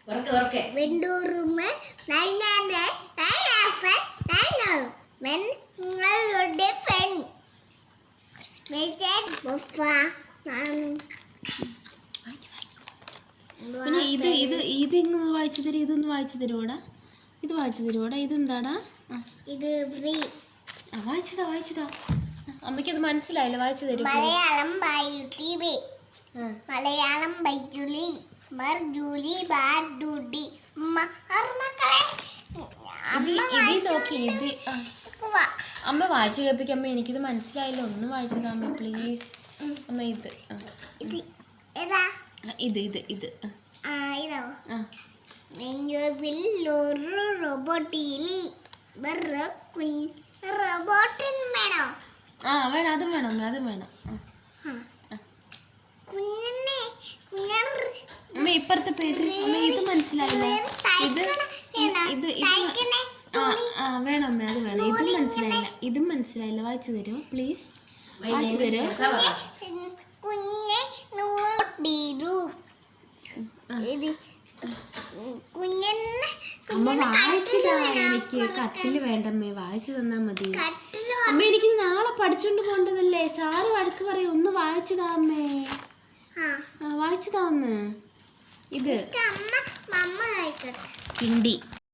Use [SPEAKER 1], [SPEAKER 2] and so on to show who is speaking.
[SPEAKER 1] വെണ്ടൂറുമേ നിങ്ങളുടെ ഫെൻ
[SPEAKER 2] പിന്നെ ഇതിങ്ങ് വായിച്ചു തരും. ഇതൊന്ന് വായിച്ചു തരുവോടാ? ഇത് വായിച്ചു തരുവോടാ? ഇതെന്താടാ?
[SPEAKER 1] ഇത്
[SPEAKER 2] വായിച്ചതാ. അമ്മയ്ക്കത് മനസ്സിലായില്ല, വായിച്ചു തരും.
[SPEAKER 1] മലയാളം ബൈജുലി മർജുലി ബാഡുഡി
[SPEAKER 2] അമ്മ വായിച്ചു കേൾപ്പിക്കാം. അമ്മ എനിക്കിത് മനസ്സിലായില്ല, ഒന്ന് വായിച്ചതാ അമ്മ പ്ലീസ്. അമ്മ ഇത് വേണം, അതും വേണം അമ്മ, അതും വേണം. അമ്മ ഇപ്പുറത്തെ പേജ് അമ്മ ഇത് മനസ്സിലായില്ല. ഇത് വേണം അമ്മ, അത് വേണം. ഇതും മനസ്സിലായില്ല, വായിച്ചു തരുമോ പ്ലീസ്? വായിച്ചു തരുമോ? അമ്മ വായിച്ചതാ, എനിക്ക് കട്ടില് വേണ്ടമ്മേ, വായിച്ചു തന്നാ മതി അമ്മ. എനിക്ക് നാളെ പഠിച്ചോണ്ട് പോണ്ടതല്ലേ, സാറ് വഴക്ക് പറയും. ഒന്ന് വായിച്ചതാ അമ്മേ, വായിച്ചതാ ഒന്ന്. ഇത്
[SPEAKER 1] പിണ്ടി